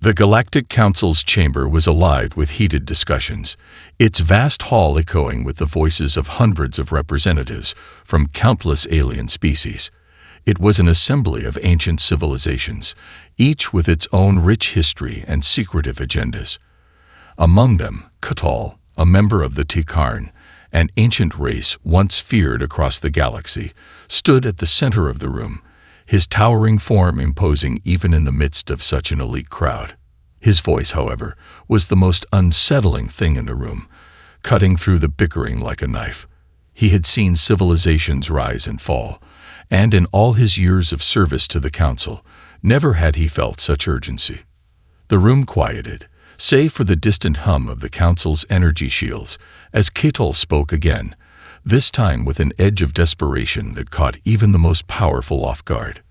The Galactic Council's chamber was alive with heated discussions, its vast hall echoing with the voices of hundreds of representatives from countless alien species. It was an assembly of ancient civilizations, each with its own rich history and secretive agendas. Among them, K'tal, a member of the Tikarn, an ancient race once feared across the galaxy, stood at the center of the room, his towering form imposing even in the midst of such an elite crowd. His voice, however, was the most unsettling thing in the room, cutting through the bickering like a knife. He had seen civilizations rise and fall, and in all his years of service to the Council, never had he felt such urgency. The room quieted, save for the distant hum of the Council's energy shields, as K'tal spoke again, this time with an edge of desperation that caught even the most powerful off guard.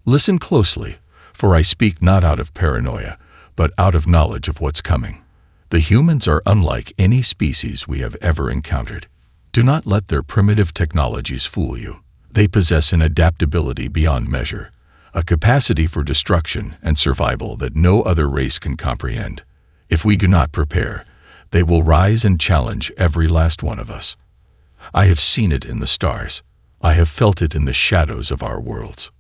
Listen closely, for I speak not out of paranoia, but out of knowledge of what's coming. The humans are unlike any species we have ever encountered. Do not let their primitive technologies fool you. They possess an adaptability beyond measure, a capacity for destruction and survival that no other race can comprehend. If we do not prepare, they will rise and challenge every last one of us. I have seen it in the stars. I have felt it in the shadows of our worlds.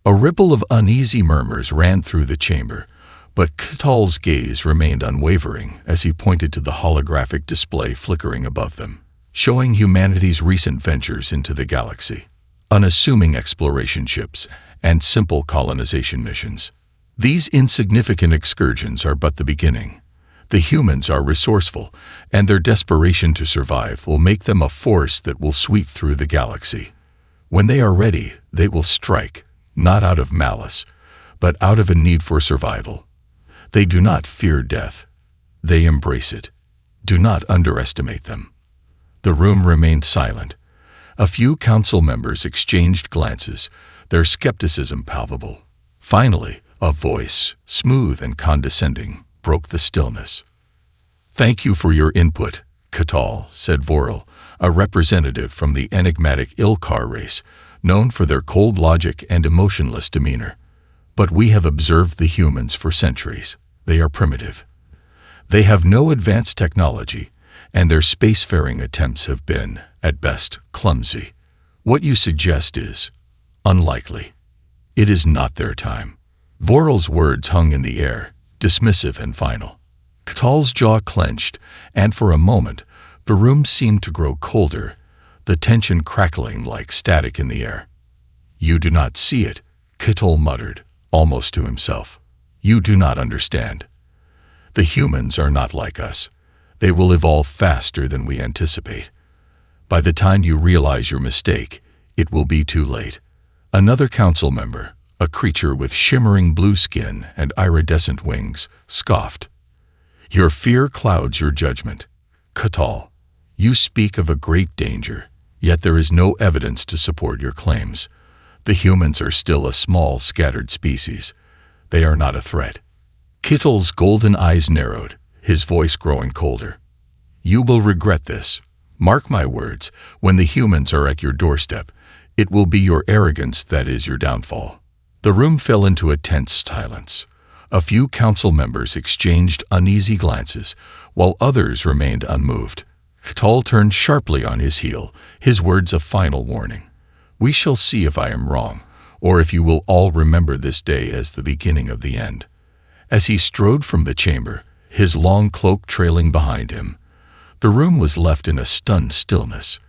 A ripple of uneasy murmurs ran through the chamber, but K'tal's gaze remained unwavering as he pointed to the holographic display flickering above them, showing humanity's recent ventures into the galaxy, unassuming exploration ships, and simple colonization missions. These insignificant excursions are but the beginning. The humans are resourceful, and their desperation to survive will make them a force that will sweep through the galaxy. When they are ready, they will strike, not out of malice, but out of a need for survival. They do not fear death. They embrace it. Do not underestimate them. The room remained silent. A few council members exchanged glances, their skepticism palpable. Finally, a voice, smooth and condescending, broke the stillness. "Thank you for your input, K'tal," said Vorel, a representative from the enigmatic Ilkar race, known for their cold logic and emotionless demeanor. But we have observed the humans for centuries. They are primitive. They have no advanced technology, and their spacefaring attempts have been, at best, clumsy. What you suggest is unlikely. It is not their time. Vorel's words hung in the air, dismissive and final. K'tal's jaw clenched, and for a moment, the room seemed to grow colder, the tension crackling like static in the air. "You do not see it," K'tal muttered, almost to himself. "You do not understand. The humans are not like us. They will evolve faster than we anticipate. By the time you realize your mistake, it will be too late." Another council member, a creature with shimmering blue skin and iridescent wings, scoffed. "Your fear clouds your judgment. K'tal, you speak of a great danger, yet there is no evidence to support your claims. The humans are still a small, scattered species. They are not a threat." K'tal's golden eyes narrowed, his voice growing colder. "You will regret this. Mark my words, when the humans are at your doorstep, it will be your arrogance that is your downfall." The room fell into a tense silence. A few council members exchanged uneasy glances, while others remained unmoved. K'tal turned sharply on his heel, his words a final warning. "We shall see if I am wrong, or if you will all remember this day as the beginning of the end." As he strode from the chamber, his long cloak trailing behind him, the room was left in a stunned stillness.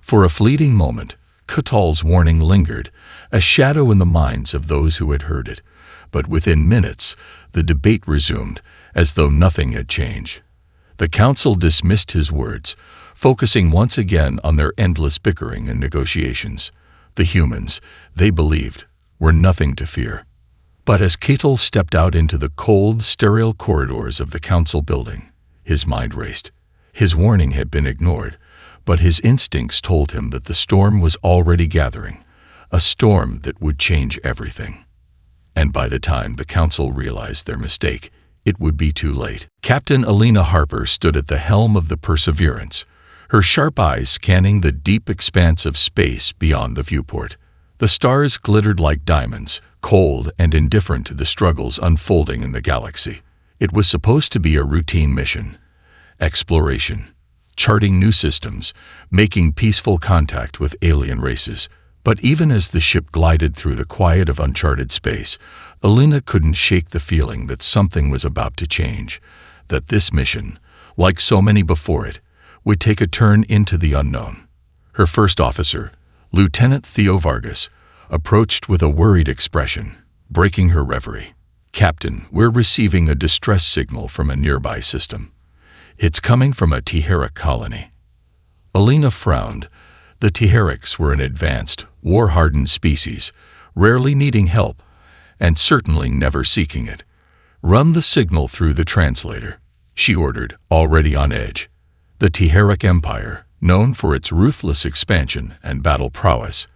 For a fleeting moment, K'tal's warning lingered, a shadow in the minds of those who had heard it, but within minutes, the debate resumed, as though nothing had changed. The council dismissed his words, focusing once again on their endless bickering and negotiations. The humans, they believed, were nothing to fear. But as K'tal stepped out into the cold, sterile corridors of the council building, his mind raced. His warning had been ignored, but his instincts told him that the storm was already gathering, a storm that would change everything. And by the time the council realized their mistake, it would be too late. Captain Alina Harper stood at the helm of the Perseverance, her sharp eyes scanning the deep expanse of space beyond the viewport. The stars glittered like diamonds, cold and indifferent to the struggles unfolding in the galaxy. It was supposed to be a routine mission. Exploration, charting new systems, making peaceful contact with alien races. But even as the ship glided through the quiet of uncharted space, Alina couldn't shake the feeling that something was about to change, that this mission, like so many before it, would take a turn into the unknown. Her first officer, Lieutenant Theo Vargas, approached with a worried expression, breaking her reverie. "Captain, we're receiving a distress signal from a nearby system. It's coming from a Tiheric colony." Alina frowned. The Tiherics were an advanced, war-hardened species, rarely needing help, and certainly never seeking it. "Run the signal through the translator," she ordered, already on edge. The Tiheric Empire, known for its ruthless expansion and battle prowess,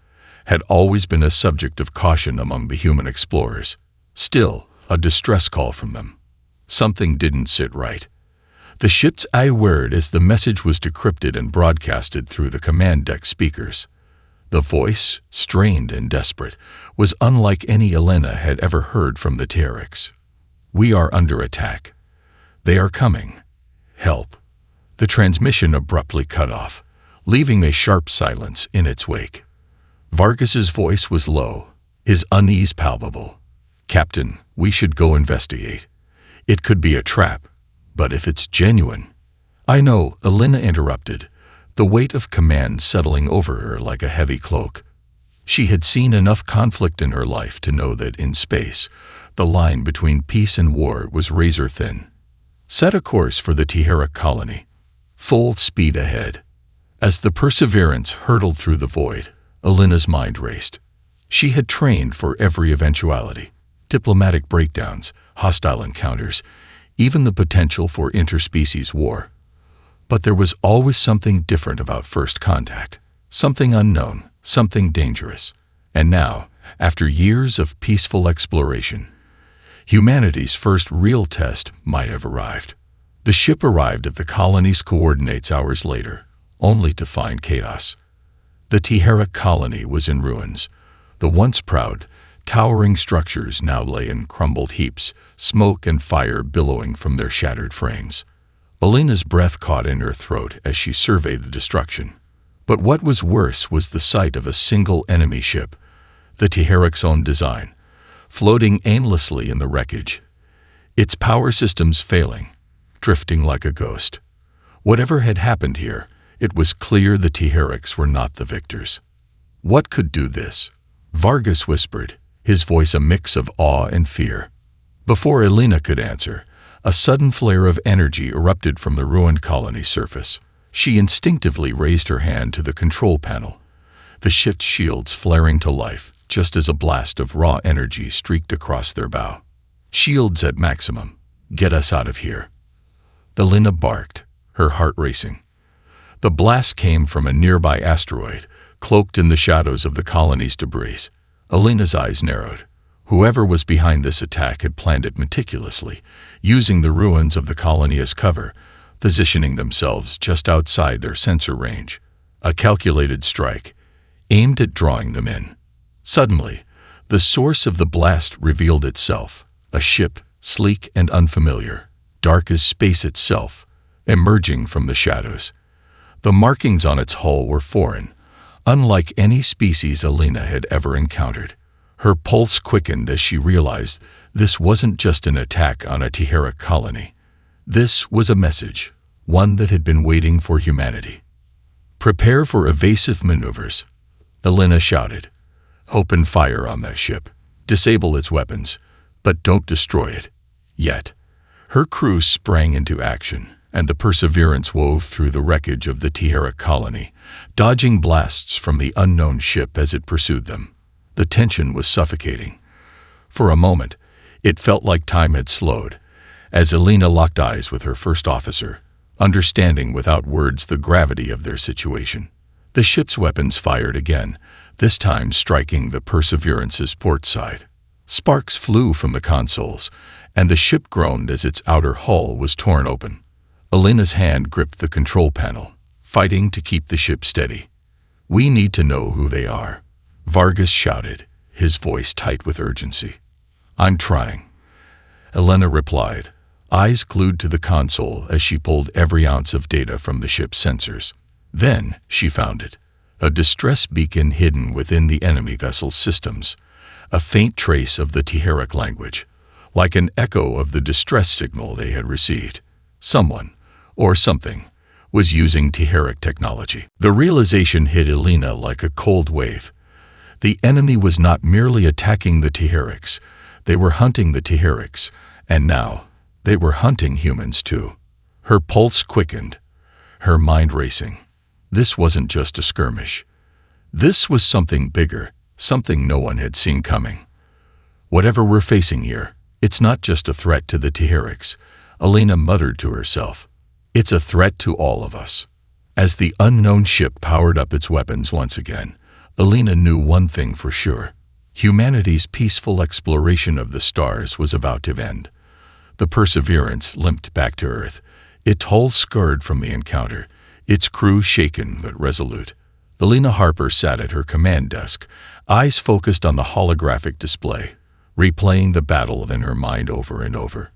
had always been a subject of caution among the human explorers. Still, a distress call from them. Something didn't sit right. The ship's eye whirred as the message was decrypted and broadcasted through the command deck speakers. The voice, strained and desperate, was unlike any Alina had ever heard from the Tiherics. "We are under attack. They are coming. Help." The transmission abruptly cut off, leaving a sharp silence in its wake. Vargas's voice was low, his unease palpable. "Captain, we should go investigate. It could be a trap, but if it's genuine—" "I know," Alina interrupted, the weight of command settling over her like a heavy cloak. She had seen enough conflict in her life to know that in space, the line between peace and war was razor-thin. "Set a course for the Tiheric colony. Full speed ahead." As the Perseverance hurtled through the void, Alina's mind raced. She had trained for every eventuality: diplomatic breakdowns, hostile encounters, even the potential for interspecies war. But there was always something different about first contact, something unknown, something dangerous. And now, after years of peaceful exploration, humanity's first real test might have arrived. The ship arrived at the colony's coordinates hours later, only to find chaos. The Tiheric colony was in ruins. The once proud, towering structures now lay in crumbled heaps, smoke and fire billowing from their shattered frames. Alina's breath caught in her throat as she surveyed the destruction. But what was worse was the sight of a single enemy ship, the Tiheric's own design, floating aimlessly in the wreckage, its power systems failing, drifting like a ghost. Whatever had happened here, it was clear the Tiherics were not the victors. "What could do this?" Vargas whispered, his voice a mix of awe and fear. Before Alina could answer, a sudden flare of energy erupted from the ruined colony surface. She instinctively raised her hand to the control panel, the ship's shields flaring to life just as a blast of raw energy streaked across their bow. "Shields at maximum. Get us out of here." Alina barked, her heart racing. The blast came from a nearby asteroid, cloaked in the shadows of the colony's debris. Alina's eyes narrowed. Whoever was behind this attack had planned it meticulously, using the ruins of the colony as cover, positioning themselves just outside their sensor range. A calculated strike, aimed at drawing them in. Suddenly, the source of the blast revealed itself, a ship, sleek and unfamiliar, dark as space itself, emerging from the shadows. The markings on its hull were foreign, unlike any species Alina had ever encountered. Her pulse quickened as she realized this wasn't just an attack on a Tiheric colony. This was a message, one that had been waiting for humanity. "Prepare for evasive maneuvers," Alina shouted. "Open fire on that ship. Disable its weapons, but don't destroy it. Yet." Her crew sprang into action, and the Perseverance wove through the wreckage of the Tiheric colony, dodging blasts from the unknown ship as it pursued them. The tension was suffocating. For a moment, it felt like time had slowed, as Alina locked eyes with her first officer, understanding without words the gravity of their situation. The ship's weapons fired again, this time striking the Perseverance's port side. Sparks flew from the consoles, and the ship groaned as its outer hull was torn open. Alina's hand gripped the control panel, fighting to keep the ship steady. "We need to know who they are." Vargas shouted, his voice tight with urgency. I'm trying, Elena replied, eyes glued to the console as she pulled every ounce of data from the ship's sensors. Then she found it, a distress beacon hidden within the enemy vessel's systems, a faint trace of the Teheric language, like an echo of the distress signal they had received. Someone, or something, was using Teheric technology. The realization hit Elena like a cold wave. The enemy was not merely attacking the Teherics, they were hunting the Teherics, and now they were hunting humans too. Her pulse quickened, her mind racing. This wasn't just a skirmish. This was something bigger, something no one had seen coming. Whatever we're facing here, it's not just a threat to the Teherics, Elena muttered to herself. It's a threat to all of us. As the unknown ship powered up its weapons once again, Elena knew one thing for sure. Humanity's peaceful exploration of the stars was about to end. The Perseverance limped back to Earth, its hull scarred from the encounter, its crew shaken but resolute. Elena Harper sat at her command desk, eyes focused on the holographic display, replaying the battle in her mind over and over.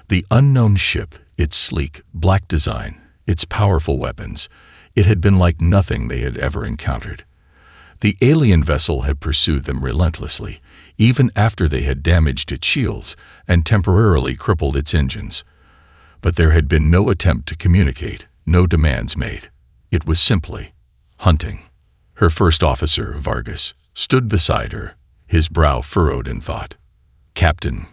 The unknown ship, its sleek, black design, its powerful weapons, it had been like nothing they had ever encountered. The alien vessel had pursued them relentlessly, even after they had damaged its shields and temporarily crippled its engines. But there had been no attempt to communicate, no demands made. It was simply hunting. Her first officer, Vargas, stood beside her, his brow furrowed in thought. Captain,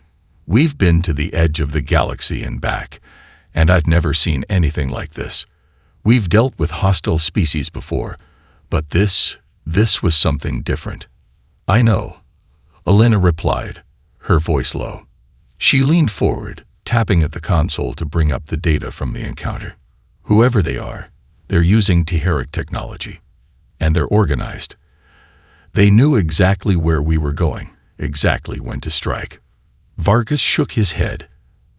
we've been to the edge of the galaxy and back, and I've never seen anything like this. We've dealt with hostile species before, but this was something different. I know, Elena replied, her voice low. She leaned forward, tapping at the console to bring up the data from the encounter. Whoever they are, they're using Teheric technology, and they're organized. They knew exactly where we were going, exactly when to strike. Vargas shook his head.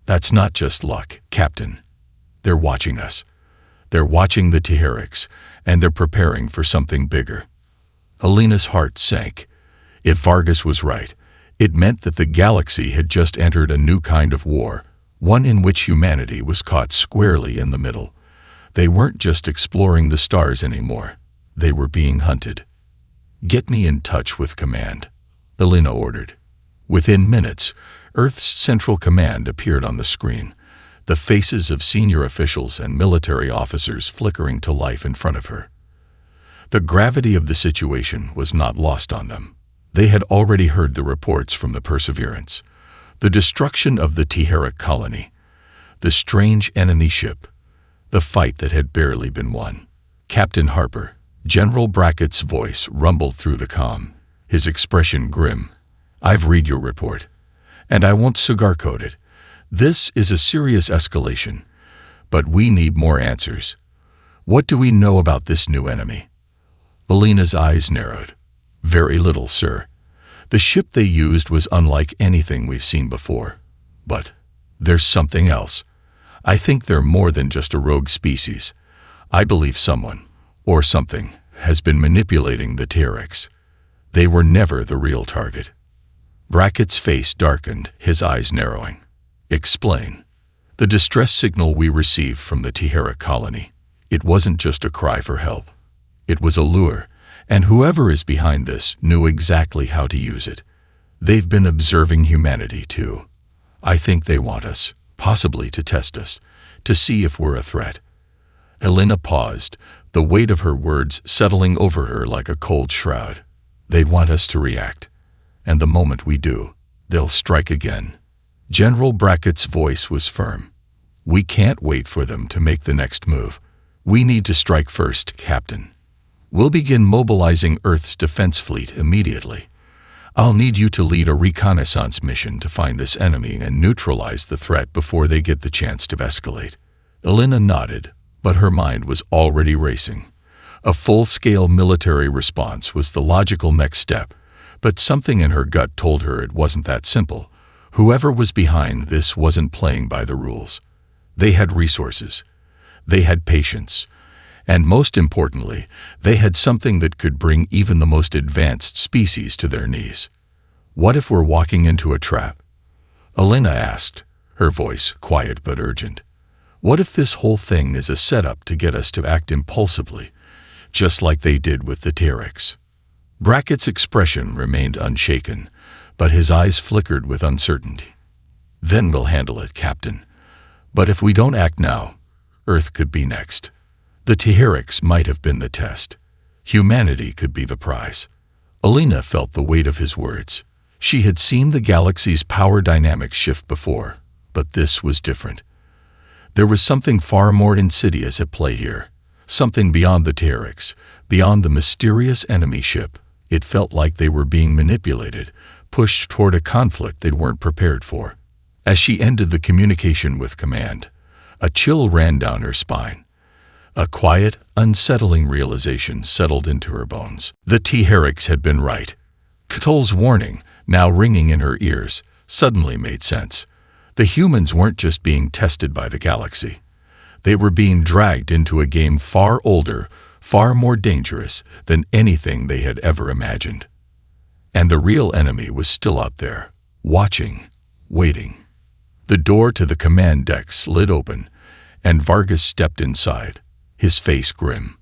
That's not just luck, Captain. They're watching us. They're watching the Teherics, and they're preparing for something bigger. Elena's heart sank. If Vargas was right, it meant that the galaxy had just entered a new kind of war, one in which humanity was caught squarely in the middle. They weren't just exploring the stars anymore. They were being hunted. Get me in touch with command, Elena ordered. Within minutes, Earth's Central Command appeared on the screen, the faces of senior officials and military officers flickering to life in front of her. The gravity of the situation was not lost on them. They had already heard the reports from the Perseverance, the destruction of the Teheric colony, the strange enemy ship, the fight that had barely been won. Captain Harper, General Brackett's voice rumbled through the comm, his expression grim. I've read your report, and I won't sugarcoat it. This is a serious escalation, but we need more answers. What do we know about this new enemy? Elena's eyes narrowed. Very little, sir. The ship they used was unlike anything we've seen before. But there's something else. I think they're more than just a rogue species. I believe someone, or something, has been manipulating the Teherics. They were never the real target. Brackett's face darkened, his eyes narrowing. Explain. The distress signal we received from the Teheric colony, it wasn't just a cry for help. It was a lure, and whoever is behind this knew exactly how to use it. They've been observing humanity too. I think they want us, possibly to test us, to see if we're a threat. Elena paused, the weight of her words settling over her like a cold shroud. They want us to react, and the moment we do, they'll strike again. General Brackett's voice was firm. We can't wait for them to make the next move. We need to strike first, Captain. We'll begin mobilizing Earth's defense fleet immediately. I'll need you to lead a reconnaissance mission to find this enemy and neutralize the threat before they get the chance to escalate. Elena nodded, but her mind was already racing. A full-scale military response was the logical next step, but something in her gut told her it wasn't that simple. Whoever was behind this wasn't playing by the rules. They had resources. They had patience. And most importantly, they had something that could bring even the most advanced species to their knees. What if we're walking into a trap? Elena asked, her voice quiet but urgent. What if this whole thing is a setup to get us to act impulsively, just like they did with the T-Rex? Brackett's expression remained unshaken, but his eyes flickered with uncertainty. Then we'll handle it, Captain. But if we don't act now, Earth could be next. The T-Rex might have been the test. Humanity could be the prize. Elena felt the weight of his words. She had seen the galaxy's power dynamics shift before, but this was different. There was something far more insidious at play here, something beyond the T-Rex, beyond the mysterious enemy ship. It felt like they were being manipulated, pushed toward a conflict they weren't prepared for. As she ended the communication with command, a chill ran down her spine. A quiet, unsettling realization settled into her bones. The T-Rex had been right. Cthulhu's warning, now ringing in her ears, suddenly made sense. The humans weren't just being tested by the galaxy. They were being dragged into a game far older, far more dangerous than anything they had ever imagined. And the real enemy was still out there, watching, waiting. The door to the command deck slid open, and Vargas stepped inside, his face grim.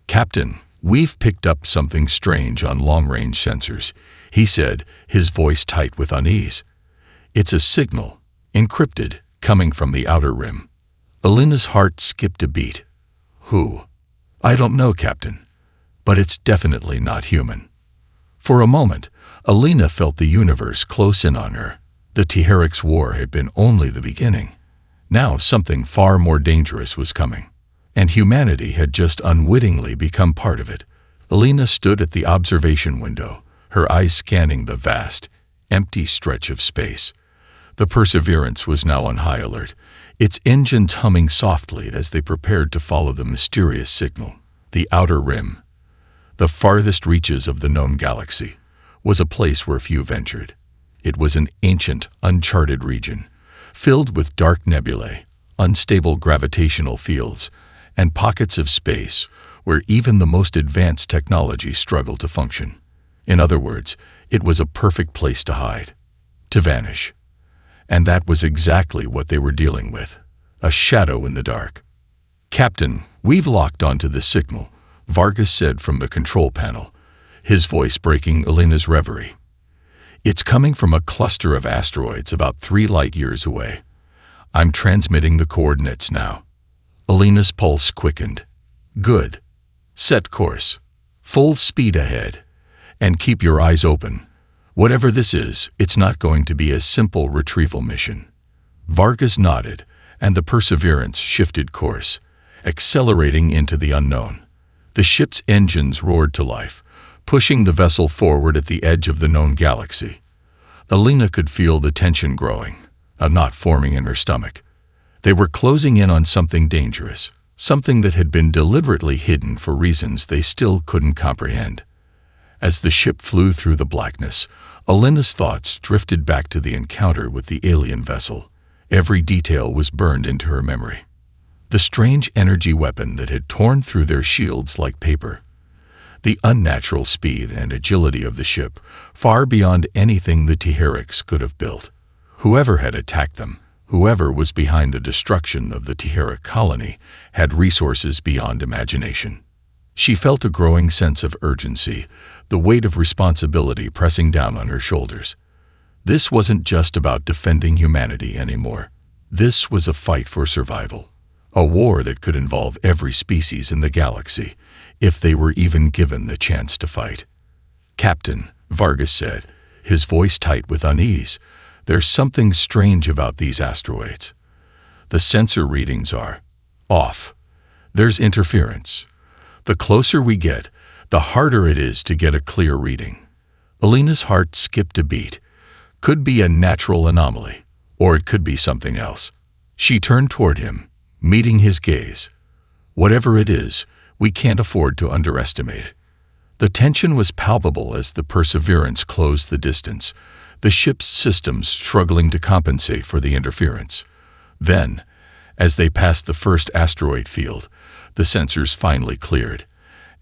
"Captain, we've picked up something strange on long-range sensors," he said, his voice tight with unease. "It's a signal, encrypted, coming from the outer rim." Elena's heart skipped a beat. "Who?" "I don't know, Captain, but it's definitely not human." For a moment, Elena felt the universe close in on her. The T-Rex war had been only the beginning. Now something far more dangerous was coming, and humanity had just unwittingly become part of it. Elena stood at the observation window, her eyes scanning the vast, empty stretch of space. The Perseverance was now on high alert, its engines humming softly as they prepared to follow the mysterious signal. The outer rim, the farthest reaches of the known galaxy, was a place where few ventured. It was an ancient, uncharted region, filled with dark nebulae, unstable gravitational fields, and pockets of space where even the most advanced technology struggled to function. In other words, it was a perfect place to hide, to vanish. And that was exactly what they were dealing with, a shadow in the dark. "Captain, we've locked onto the signal," Vargas said from the control panel, his voice breaking Elena's reverie. "It's coming from a cluster of asteroids about 3 light-years away. I'm transmitting the coordinates now." Elena's pulse quickened. "Good. Set course. Full speed ahead. And keep your eyes open. Whatever this is, it's not going to be a simple retrieval mission." Vargas nodded, and the Perseverance shifted course, accelerating into the unknown. The ship's engines roared to life, pushing the vessel forward at the edge of the known galaxy. Elena could feel the tension growing, a knot forming in her stomach. They were closing in on something dangerous, something that had been deliberately hidden for reasons they still couldn't comprehend. As the ship flew through the blackness, Elena's thoughts drifted back to the encounter with the alien vessel. Every detail was burned into her memory. The strange energy weapon that had torn through their shields like paper. The unnatural speed and agility of the ship, far beyond anything the T-Rex could have built. Whoever had attacked them, whoever was behind the destruction of the T-Rex colony, had resources beyond imagination. She felt a growing sense of urgency, the weight of responsibility pressing down on her shoulders. This wasn't just about defending humanity anymore. This was a fight for survival, a war that could involve every species in the galaxy, if they were even given the chance to fight. "Captain," Vargas said, his voice tight with unease, "there's something strange about these asteroids. The sensor readings are off. There's interference. The closer we get, the harder it is to get a clear reading." Elena's heart skipped a beat. Could be a natural anomaly, or it could be something else. She turned toward him, meeting his gaze. "Whatever it is, we can't afford to underestimate it." The tension was palpable as the Perseverance closed the distance, the ship's systems struggling to compensate for the interference. Then, As they passed the first asteroid field, the sensors finally cleared,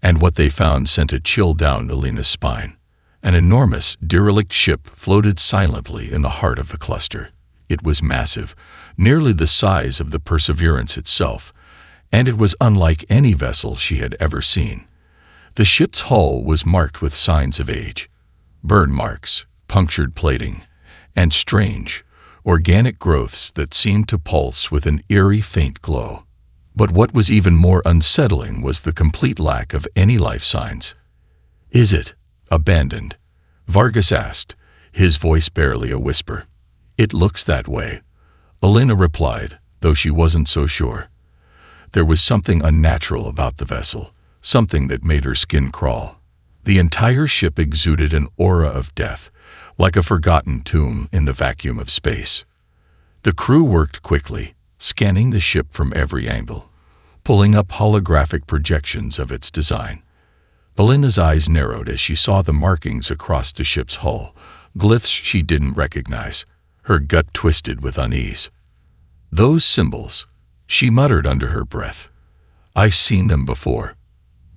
and what they found sent a chill down Alina's spine. An enormous, derelict ship floated silently in the heart of the cluster. It was massive, nearly the size of the Perseverance itself, and it was unlike any vessel she had ever seen. The ship's hull was marked with signs of age, burn marks, punctured plating, and strange, organic growths that seemed to pulse with an eerie faint glow. But what was even more unsettling was the complete lack of any life signs. "Is it abandoned?" Vargas asked, his voice barely a whisper. "It looks that way," Alina replied, though she wasn't so sure. There was something unnatural about the vessel, something that made her skin crawl. The entire ship exuded an aura of death, like a forgotten tomb in the vacuum of space. The crew worked quickly, scanning the ship from every angle, pulling up holographic projections of its design. Alina's eyes narrowed as she saw the markings across the ship's hull, glyphs she didn't recognize. Her gut twisted with unease. "Those symbols," she muttered under her breath. "I've seen them before."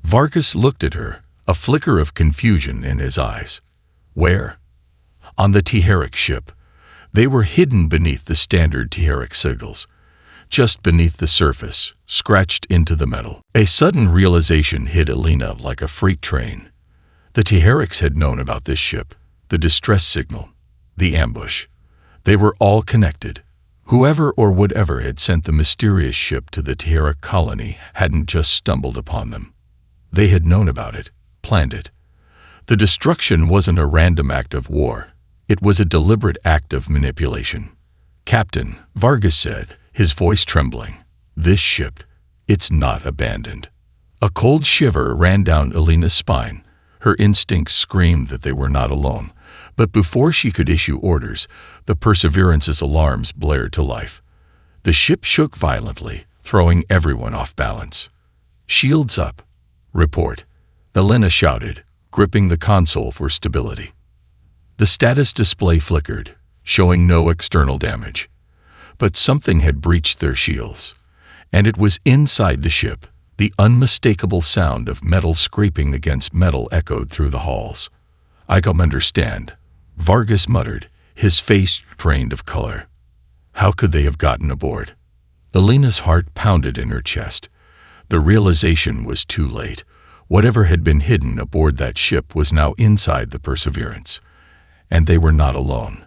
Vargas looked at her, a flicker of confusion in his eyes. "Where?" "On the Teheric ship. They were hidden beneath the standard Teheric sigils, just beneath the surface, scratched into the metal." A sudden realization hit Alina like a freight train. The Teherics had known about this ship, the distress signal, the ambush. They were all connected. Whoever or whatever had sent the mysterious ship to the Teheric colony hadn't just stumbled upon them. They had known about it, planned it. The destruction wasn't a random act of war. It was a deliberate act of manipulation. "Captain," Vargas said, his voice trembling, "this ship, it's not abandoned." A cold shiver ran down Alina's spine. Her instincts screamed that they were not alone. But before she could issue orders, the Perseverance's alarms blared to life. The ship shook violently, throwing everyone off balance. "Shields up. Report," Alina shouted, gripping the console for stability. The status display flickered, showing no external damage. But something had breached their shields, and it was inside the ship. The unmistakable sound of metal scraping against metal echoed through the halls. "I don't understand," Vargas muttered, his face drained of color. "How could they have gotten aboard?" Alina's heart pounded in her chest. The realization was too late. Whatever had been hidden aboard that ship was now inside the Perseverance. And they were not alone.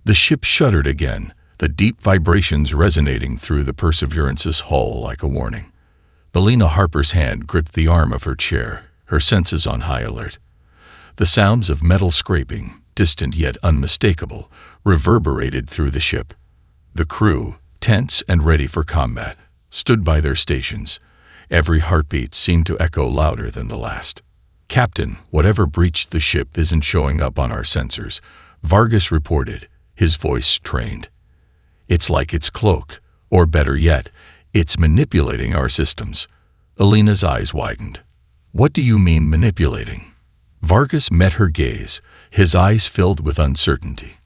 The ship shuddered again, the deep vibrations resonating through the Perseverance's hull like a warning. Alina Harper's hand gripped the arm of her chair, her senses on high alert. The sounds of metal scraping, distant yet unmistakable, reverberated through the ship. The crew, tense and ready for combat, stood by their stations. Every heartbeat seemed to echo louder than the last. "Captain, whatever breached the ship isn't showing up on our sensors," Vargas reported, his voice strained. "It's like it's cloaked, or better yet, it's manipulating our systems." Alina's eyes widened. "What do you mean manipulating?" Vargas met her gaze, his eyes filled with uncertainty.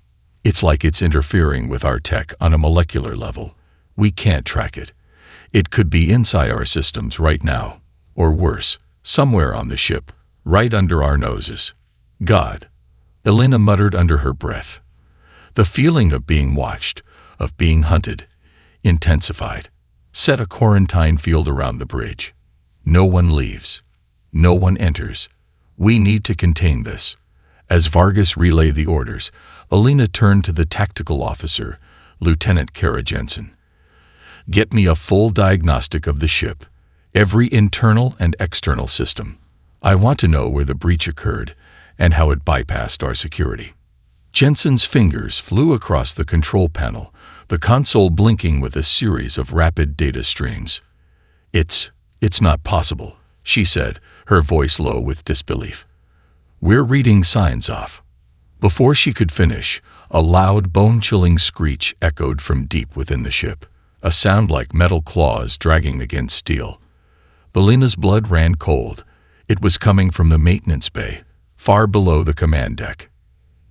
"It's like it's interfering with our tech on a molecular level. We can't track it. It could be inside our systems right now, or worse, somewhere on the ship, right under our noses." "God," Alina muttered under her breath. The feeling of being watched, of being hunted, intensified. "Set a quarantine field around the bridge. No one leaves. No one enters. We need to contain this." As Vargas relayed the orders, Alina turned to the tactical officer, Lieutenant Kara Jensen. "Get me a full diagnostic of the ship, every internal and external system. I want to know where the breach occurred and how it bypassed our security." Jensen's fingers flew across the control panel, the console blinking with a series of rapid data streams. It's not possible," she said, her voice low with disbelief. "We're reading signs off." Before she could finish, a loud, bone-chilling screech echoed from deep within the ship, a sound like metal claws dragging against steel. Alina's blood ran cold. It was coming from the maintenance bay, far below the command deck.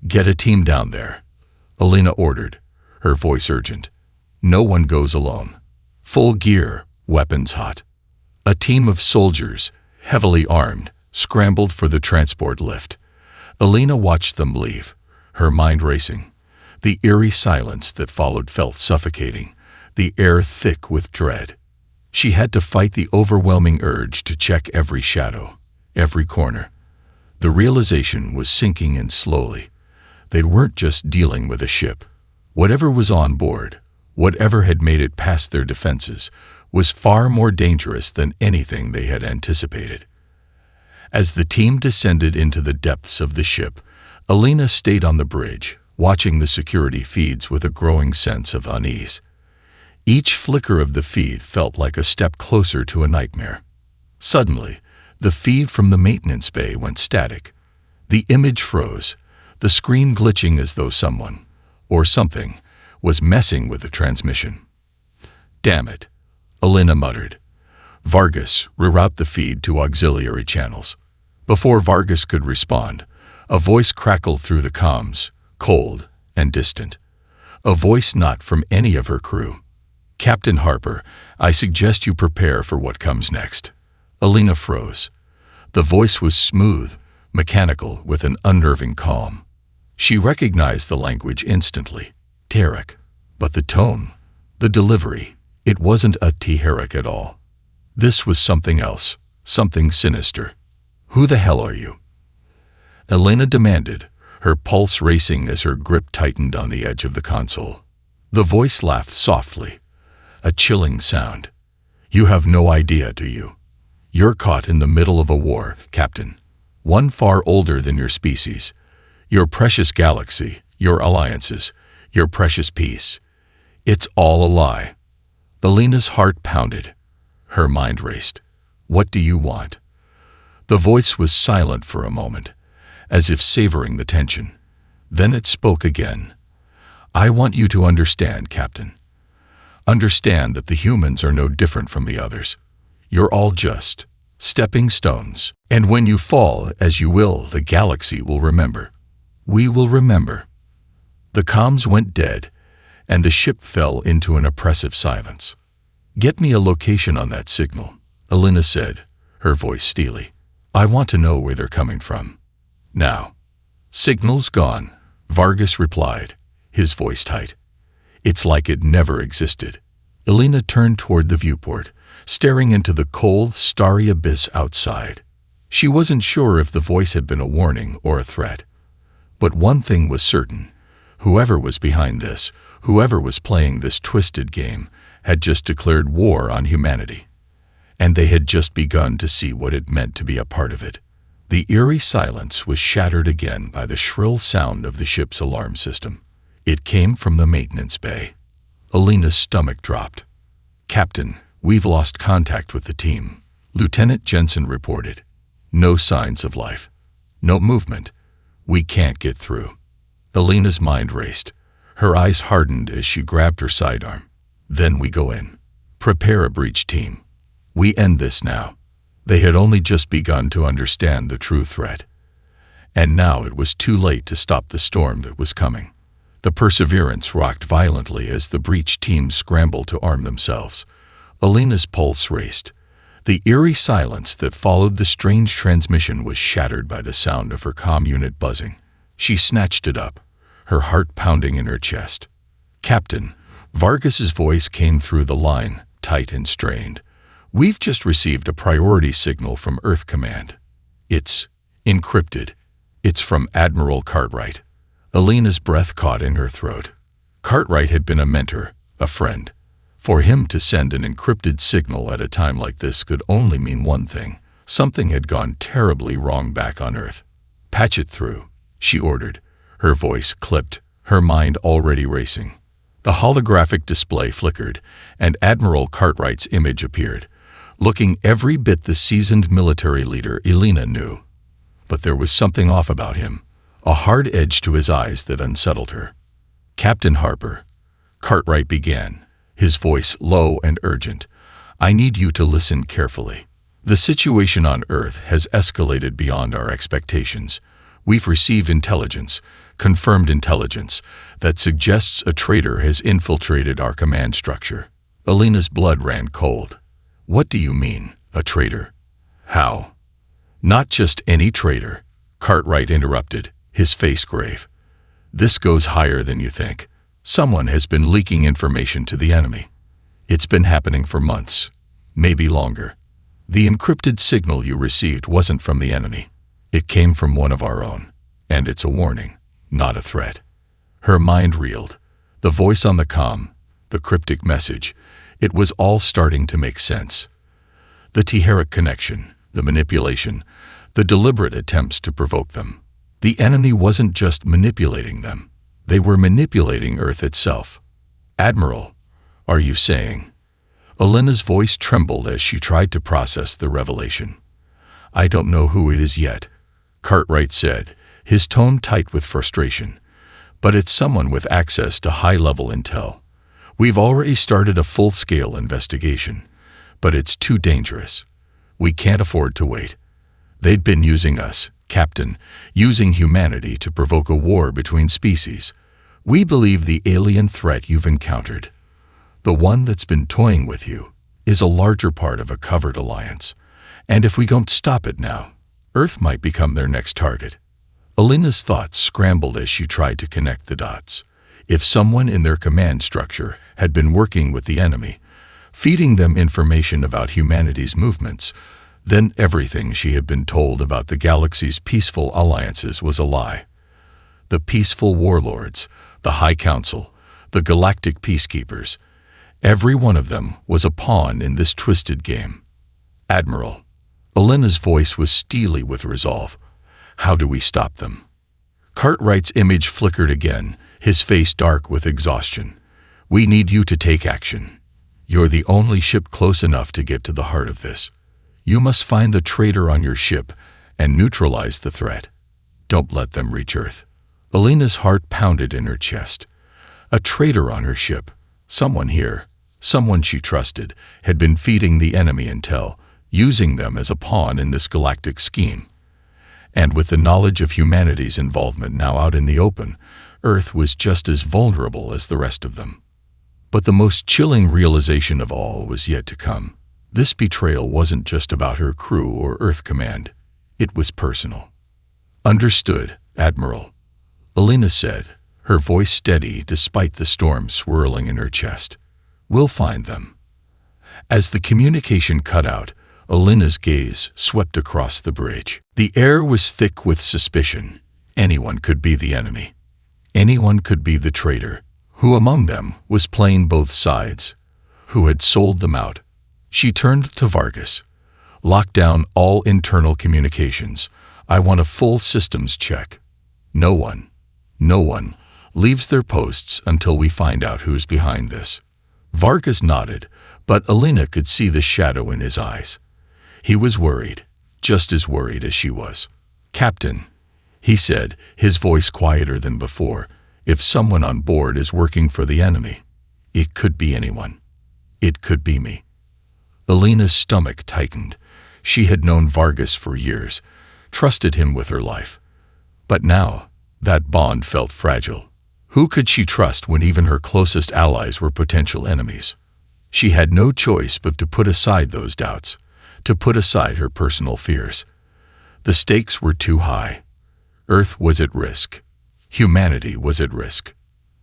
"Get a team down there," Alina ordered, her voice urgent. "No one goes alone. full gear, weapons hot. A team of soldiers, heavily armed, scrambled for the transport lift. Alina watched them leave, her mind racing. The eerie silence that followed felt suffocating, the air thick with dread. She had to fight the overwhelming urge to check every shadow, every corner. The realization was sinking in slowly. They weren't just dealing with a ship. Whatever was on board, whatever had made it past their defenses, was far more dangerous than anything they had anticipated. As the team descended into the depths of the ship, Alina stayed on the bridge, watching the security feeds with a growing sense of unease. Each flicker of the feed felt like a step closer to a nightmare. Suddenly, the feed from the maintenance bay went static. The image froze, the screen glitching as though someone, or something, was messing with the transmission. "Damn it," Alina muttered. "Vargas, reroute the feed to auxiliary channels." Before Vargas could respond, a voice crackled through the comms, cold and distant. A voice not from any of her crew. "Captain Harper, I suggest you prepare for what comes next." Alina froze. The voice was smooth, mechanical, with an unnerving calm. She recognized the language instantly. Terek. But the tone, the delivery, it wasn't a Terek at all. This was something else, something sinister. "Who the hell are you?" Alina demanded, her pulse racing as her grip tightened on the edge of the console. The voice laughed softly, a chilling sound. "You have no idea, do you? You're caught in the middle of a war, Captain. One far older than your species. Your precious galaxy, your alliances, your precious peace. It's all a lie." Alina's heart pounded. Her mind raced. "What do you want?" The voice was silent for a moment, as if savoring the tension. Then it spoke again. "I want you to understand, Captain. Understand that the humans are no different from the others. You're all just stepping stones. And when you fall, as you will, the galaxy will remember. We will remember." The comms went dead, and the ship fell into an oppressive silence. "Get me a location on that signal," Alina said, her voice steely. "I want to know where they're coming from. Now." "Signal's gone," Vargas replied, his voice tight. "It's like it never existed." Alina turned toward the viewport, staring into the cold, starry abyss outside. She wasn't sure if the voice had been a warning or a threat. But one thing was certain. Whoever was behind this, whoever was playing this twisted game, had just declared war on humanity. And they had just begun to see what it meant to be a part of it. The eerie silence was shattered again by the shrill sound of the ship's alarm system. It came from the maintenance bay. Alina's stomach dropped. "Captain, we've lost contact with the team," Lieutenant Jensen reported. "No signs of life. No movement. We can't get through." Alina's mind raced. Her eyes hardened as she grabbed her sidearm. "Then we go in. Prepare a breach team. We end this now." They had only just begun to understand the true threat. And now it was too late to stop the storm that was coming. The Perseverance rocked violently as the breach team scrambled to arm themselves. Alina's pulse raced. The eerie silence that followed the strange transmission was shattered by the sound of her comm unit buzzing. She snatched it up, her heart pounding in her chest. "Captain," Vargas's voice came through the line, tight and strained. "We've just received a priority signal from Earth Command. It's encrypted. It's from Admiral Cartwright." Alina's breath caught in her throat. Cartwright had been a mentor, a friend. For him to send an encrypted signal at a time like this could only mean one thing. Something had gone terribly wrong back on Earth. "Patch it through," she ordered, her voice clipped, her mind already racing. The holographic display flickered, and Admiral Cartwright's image appeared, looking every bit the seasoned military leader Alina knew. But there was something off about him, a hard edge to his eyes that unsettled her. "Captain Harper," Cartwright began, his voice low and urgent, "I need you to listen carefully. The situation on Earth has escalated beyond our expectations. We've received intelligence, confirmed intelligence, that suggests a traitor has infiltrated our command structure. Alina's blood ran cold. What do you mean, a traitor? How? Not just any traitor, Cartwright interrupted, his face grave. This goes higher than you think. Someone has been leaking information to the enemy. It's been happening for months, maybe longer. The encrypted signal you received wasn't from the enemy. It came from one of our own, and it's a warning, not a threat. Her mind reeled. The voice on the comm, the cryptic message, it was all starting to make sense. The Tiheric connection, the manipulation, the deliberate attempts to provoke them. The enemy wasn't just manipulating them. They were manipulating Earth itself. Admiral, are you saying? Alina's voice trembled as she tried to process the revelation. I don't know who it is yet, Cartwright said, his tone tight with frustration. But it's someone with access to high-level intel. We've already started a full-scale investigation, but it's too dangerous. We can't afford to wait. They'd been using us, Captain, using humanity to provoke a war between species. We believe the alien threat you've encountered, the one that's been toying with you, is a larger part of a covered alliance. And if we don't stop it now, Earth might become their next target. Alina's thoughts scrambled as she tried to connect the dots. If someone in their command structure had been working with the enemy, feeding them information about humanity's movements, then everything she had been told about the galaxy's peaceful alliances was a lie. The peaceful warlords, the High Council, the Galactic peacekeepers, every one of them was a pawn in this twisted game. Admiral, Alina's voice was steely with resolve. How do we stop them? Cartwright's image flickered again, his face dark with exhaustion. We need you to take action. You're the only ship close enough to get to the heart of this. You must find the traitor on your ship and neutralize the threat. Don't let them reach Earth. Alina's heart pounded in her chest. A traitor on her ship, someone here, someone she trusted, had been feeding the enemy intel, using them as a pawn in this galactic scheme. And with the knowledge of humanity's involvement now out in the open, Earth was just as vulnerable as the rest of them. But the most chilling realization of all was yet to come. This betrayal wasn't just about her crew or Earth Command. It was personal. Understood, Admiral, Alina said, her voice steady despite the storm swirling in her chest. We'll find them. As the communication cut out, Alina's gaze swept across the bridge. The air was thick with suspicion. Anyone could be the enemy. Anyone could be the traitor. Who among them was playing both sides? Who had sold them out? She turned to Vargas. Lock down all internal communications. I want a full systems check. No one leaves their posts until we find out who's behind this. Vargas nodded, but Alina could see the shadow in his eyes. He was worried, just as worried as she was. Captain, he said, his voice quieter than before, if someone on board is working for the enemy, it could be anyone. It could be me. Alina's stomach tightened. She had known Vargas for years, trusted him with her life. But now, that bond felt fragile. Who could she trust when even her closest allies were potential enemies? She had no choice but to put aside those doubts, to put aside her personal fears. The stakes were too high. Earth was at risk. Humanity was at risk.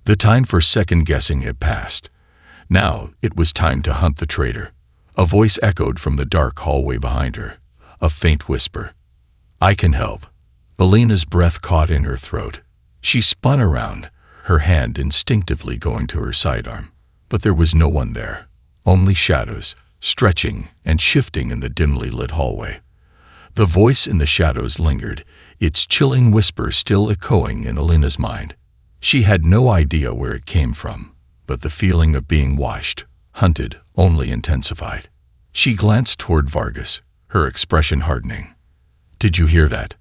The time for second-guessing had passed. Now it was time to hunt the traitor. A voice echoed from the dark hallway behind her, a faint whisper. I can help. Alina's breath caught in her throat. She spun around, her hand instinctively going to her sidearm. But there was no one there, only shadows, stretching and shifting in the dimly lit hallway. The voice in the shadows lingered, its chilling whisper still echoing in Alina's mind. She had no idea where it came from, but the feeling of being watched, hunted, only intensified. She glanced toward Vargas, her expression hardening. Did you hear that?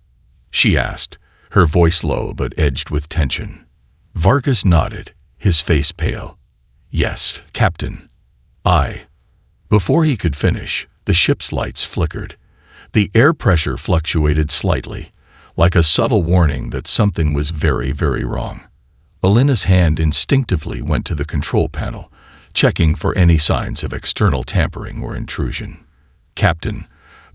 She asked, her voice low but edged with tension. Vargas nodded, his face pale. Yes, Captain. Before he could finish, the ship's lights flickered. The air pressure fluctuated slightly, like a subtle warning that something was very, very wrong. Alina's hand instinctively went to the control panel, checking for any signs of external tampering or intrusion. "Captain,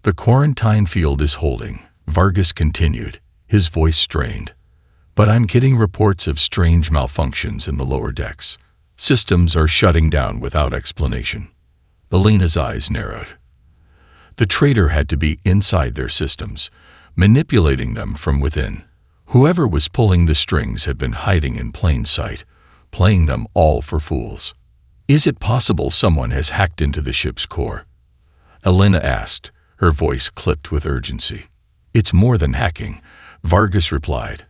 the quarantine field is holding," Vargas continued, his voice strained. "But I'm getting reports of strange malfunctions in the lower decks. Systems are shutting down without explanation." Elena's eyes narrowed. The traitor had to be inside their systems, manipulating them from within. Whoever was pulling the strings had been hiding in plain sight, playing them all for fools. "Is it possible someone has hacked into the ship's core?" Elena asked, her voice clipped with urgency. "It's more than hacking," Vargas replied,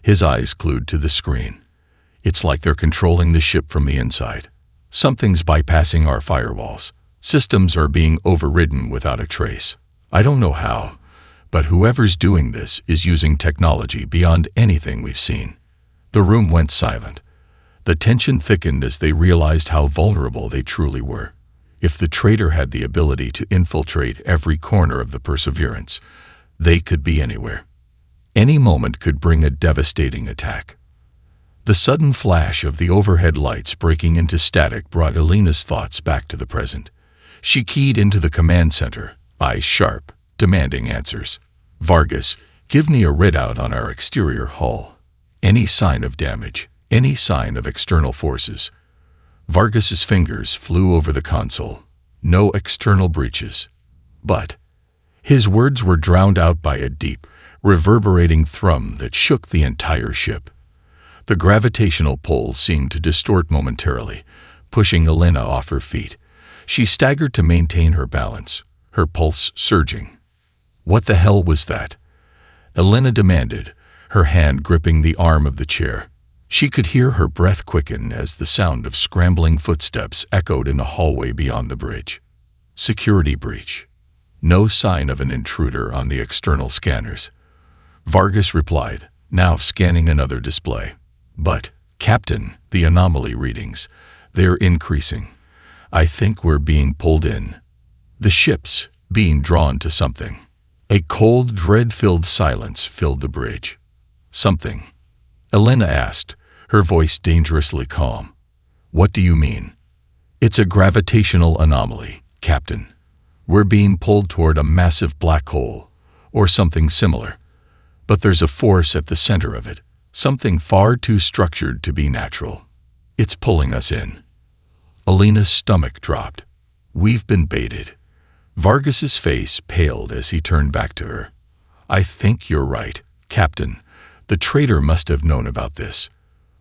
his eyes glued to the screen. "It's like they're controlling the ship from the inside. Something's bypassing our firewalls. Systems are being overridden without a trace. I don't know how, but whoever's doing this is using technology beyond anything we've seen." The room went silent. The tension thickened as they realized how vulnerable they truly were. If the traitor had the ability to infiltrate every corner of the Perseverance, they could be anywhere. Any moment could bring a devastating attack. The sudden flash of the overhead lights breaking into static brought Elena's thoughts back to the present. She keyed into the command center, eyes sharp, demanding answers. "Vargas, give me a readout on our exterior hull. Any sign of damage, any sign of external forces." Vargas's fingers flew over the console. "No external breaches." But his words were drowned out by a deep, reverberating thrum that shook the entire ship. The gravitational pull seemed to distort momentarily, pushing Elena off her feet. She staggered to maintain her balance, her pulse surging. "What the hell was that?" Elena demanded, her hand gripping the arm of the chair. She could hear her breath quicken as the sound of scrambling footsteps echoed in the hallway beyond the bridge. Security breach. No sign of an intruder on the external scanners. Vargas replied, now scanning another display. "But, Captain, the anomaly readings, they're increasing. I think we're being pulled in." The ship's being drawn to something. A cold, dread-filled silence filled the bridge. "Something?" Elena asked, her voice dangerously calm. "What do you mean?" "It's a gravitational anomaly, Captain. We're being pulled toward a massive black hole, or something similar. But there's a force at the center of it, something far too structured to be natural. It's pulling us in." Elena's stomach dropped. "We've been baited." Vargas's face paled as he turned back to her. "I think you're right, Captain. The traitor must have known about this.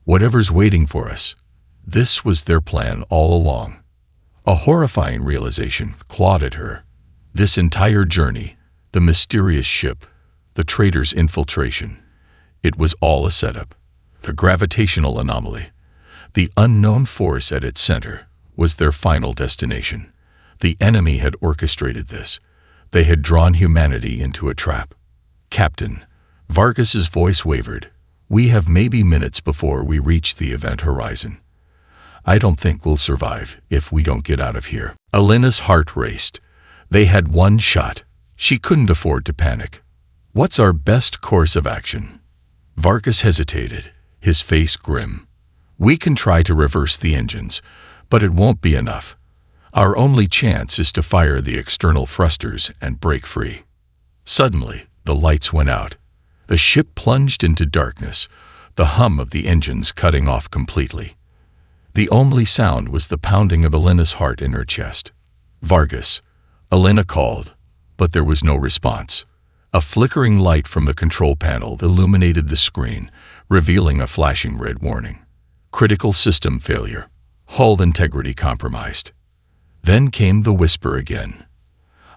Whatever's waiting for us, this was their plan all along." A horrifying realization clawed at her. This entire journey, the mysterious ship, the traitor's infiltration, it was all a setup. The gravitational anomaly, the unknown force at its center, was their final destination. The enemy had orchestrated this. They had drawn humanity into a trap. "Captain," Vargas's voice wavered, "we have maybe minutes before we reach the event horizon. I don't think we'll survive if we don't get out of here." Elena's heart raced. They had one shot. She couldn't afford to panic. "What's our best course of action?" Vargas hesitated, his face grim. "We can try to reverse the engines, but it won't be enough. Our only chance is to fire the external thrusters and break free." Suddenly, the lights went out. The ship plunged into darkness, the hum of the engines cutting off completely. The only sound was the pounding of Elena's heart in her chest. "Vargas," Elena called, but there was no response. A flickering light from the control panel illuminated the screen, revealing a flashing red warning. "Critical system failure. Hull integrity compromised." Then came the whisper again.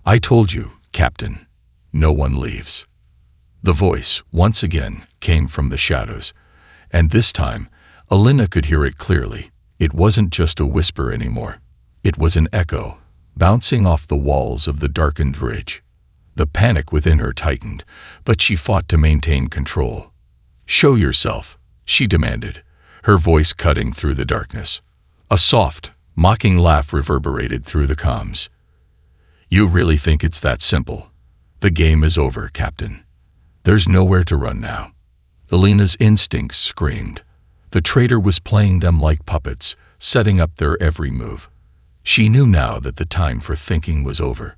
"I told you, Captain, no one leaves." The voice, once again, came from the shadows, and this time, Elena could hear it clearly. It wasn't just a whisper anymore. It was an echo, bouncing off the walls of the darkened bridge. The panic within her tightened, but she fought to maintain control. "Show yourself," she demanded, her voice cutting through the darkness. A soft, mocking laugh reverberated through the comms. "You really think it's that simple? The game is over, Captain. There's nowhere to run now." Elena's instincts screamed. The traitor was playing them like puppets, setting up their every move. She knew now that the time for thinking was over.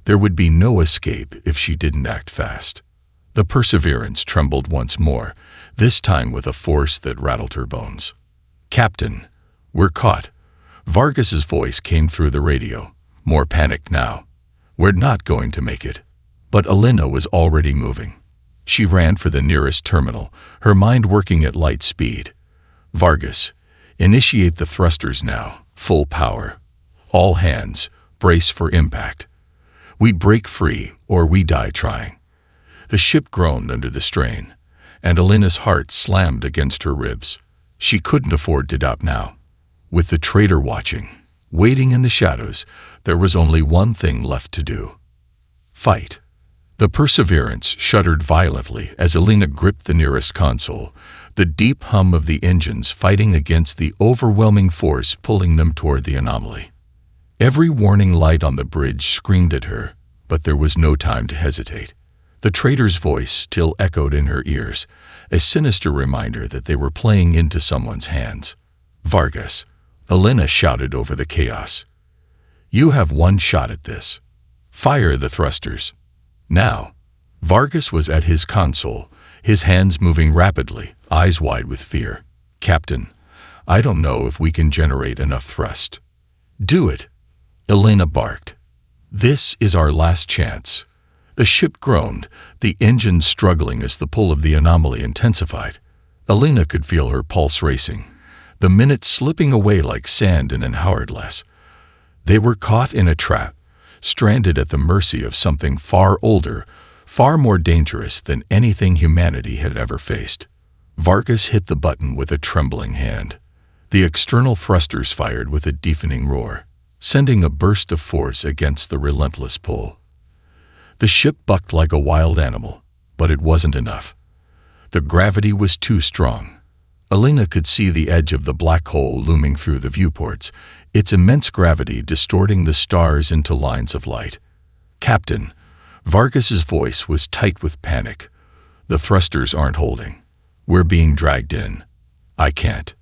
There would be no escape if she didn't act fast. The Perseverance trembled once more, this time with a force that rattled her bones. "Captain, we're caught." Vargas's voice came through the radio, more panicked now. "We're not going to make it." But Alina was already moving. She ran for the nearest terminal, her mind working at light speed. "Vargas, initiate the thrusters now, full power. All hands, brace for impact. We break free or we die trying." The ship groaned under the strain, and Alina's heart slammed against her ribs. She couldn't afford to doubt now. With the traitor watching, waiting in the shadows, there was only one thing left to do. Fight. The Perseverance shuddered violently as Alina gripped the nearest console, the deep hum of the engines fighting against the overwhelming force pulling them toward the anomaly. Every warning light on the bridge screamed at her, but there was no time to hesitate. The traitor's voice still echoed in her ears, a sinister reminder that they were playing into someone's hands. "Vargas," Alina shouted over the chaos. "You have one shot at this. Fire the thrusters. Now." Vargas was at his console, his hands moving rapidly, eyes wide with fear. "Captain, I don't know if we can generate enough thrust." "Do it," Alina barked. "This is our last chance." The ship groaned, the engines struggling as the pull of the anomaly intensified. Alina could feel her pulse racing, the minutes slipping away like sand in an hourglass. They were caught in a trap, stranded at the mercy of something far older, far more dangerous than anything humanity had ever faced. Vargas hit the button with a trembling hand. The external thrusters fired with a deafening roar, sending a burst of force against the relentless pull. The ship bucked like a wild animal, but it wasn't enough. The gravity was too strong. Alina could see the edge of the black hole looming through the viewports, its immense gravity distorting the stars into lines of light. "Captain," Vargas's voice was tight with panic. "The thrusters aren't holding. We're being dragged in. I can't."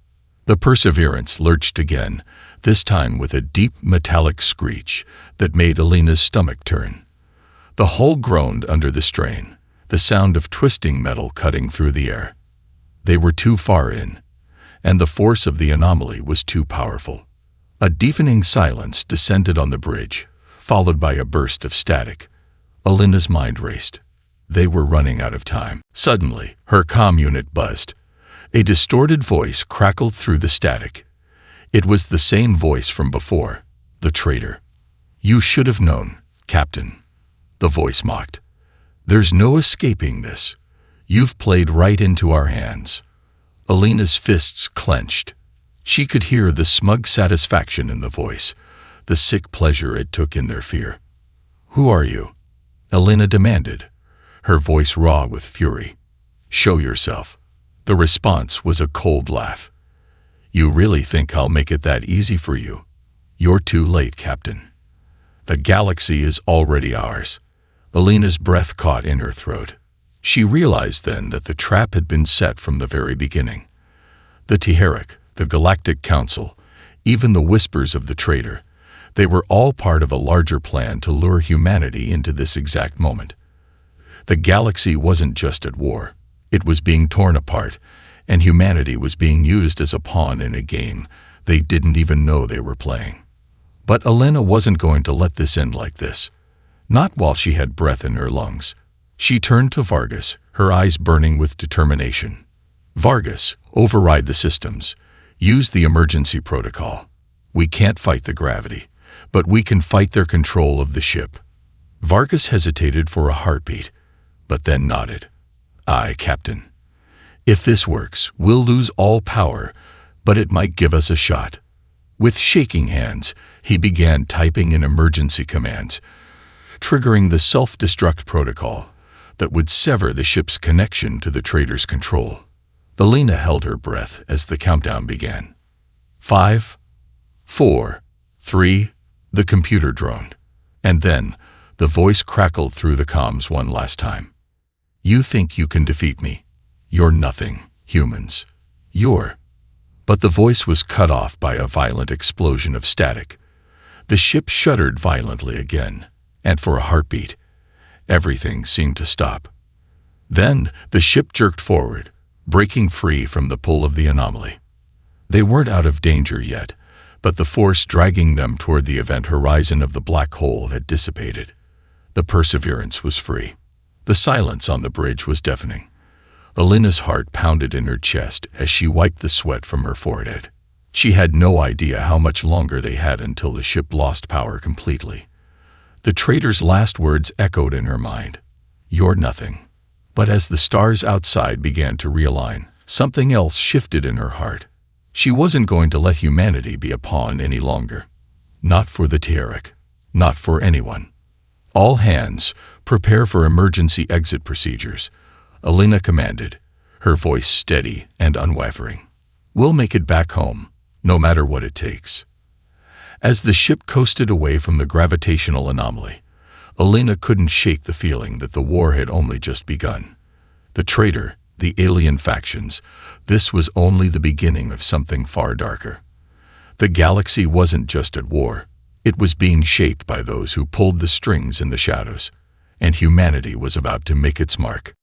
The Perseverance lurched again, this time with a deep metallic screech that made Alina's stomach turn. The hull groaned under the strain, the sound of twisting metal cutting through the air. They were too far in, and the force of the anomaly was too powerful. A deafening silence descended on the bridge, followed by a burst of static. Alina's mind raced. They were running out of time. Suddenly, her comm unit buzzed. A distorted voice crackled through the static. It was the same voice from before, the traitor. "You should have known, Captain," the voice mocked. "There's no escaping this. You've played right into our hands." Alina's fists clenched. She could hear the smug satisfaction in the voice, the sick pleasure it took in their fear. "Who are you?" Alina demanded, her voice raw with fury. "Show yourself." The response was a cold laugh. "You really think I'll make it that easy for you? You're too late, Captain. The galaxy is already ours." Alina's breath caught in her throat. She realized then that the trap had been set from the very beginning. The Teheric, the Galactic Council, even the whispers of the traitor, they were all part of a larger plan to lure humanity into this exact moment. The galaxy wasn't just at war. It was being torn apart, and humanity was being used as a pawn in a game they didn't even know they were playing. But Alina wasn't going to let this end like this. Not while she had breath in her lungs. She turned to Vargas, her eyes burning with determination. "Vargas, override the systems. Use the emergency protocol. We can't fight the gravity, but we can fight their control of the ship." Vargas hesitated for a heartbeat, but then nodded. "Aye, Captain. If this works, we'll lose all power, but it might give us a shot." With shaking hands, he began typing in emergency commands, triggering the self-destruct protocol that would sever the ship's connection to the traitor's control. Alina held her breath as the countdown began. 5, 4, 3, the computer droned. And then, the voice crackled through the comms one last time. "You think you can defeat me? You're nothing, humans. You're..." But the voice was cut off by a violent explosion of static. The ship shuddered violently again, and for a heartbeat, everything seemed to stop. Then the ship jerked forward, breaking free from the pull of the anomaly. They weren't out of danger yet, but the force dragging them toward the event horizon of the black hole had dissipated. The Perseverance was free. The silence on the bridge was deafening. Alina's heart pounded in her chest as she wiped the sweat from her forehead. She had no idea how much longer they had until the ship lost power completely. The trader's last words echoed in her mind. "You're nothing." But as the stars outside began to realign, something else shifted in her heart. She wasn't going to let humanity be a pawn any longer. Not for the Tierek. Not for anyone. "All hands, prepare for emergency exit procedures," Alina commanded, her voice steady and unwavering. "We'll make it back home, no matter what it takes." As the ship coasted away from the gravitational anomaly, Alina couldn't shake the feeling that the war had only just begun. The traitor, the alien factions, this was only the beginning of something far darker. The galaxy wasn't just at war. It was being shaped by those who pulled the strings in the shadows, and humanity was about to make its mark.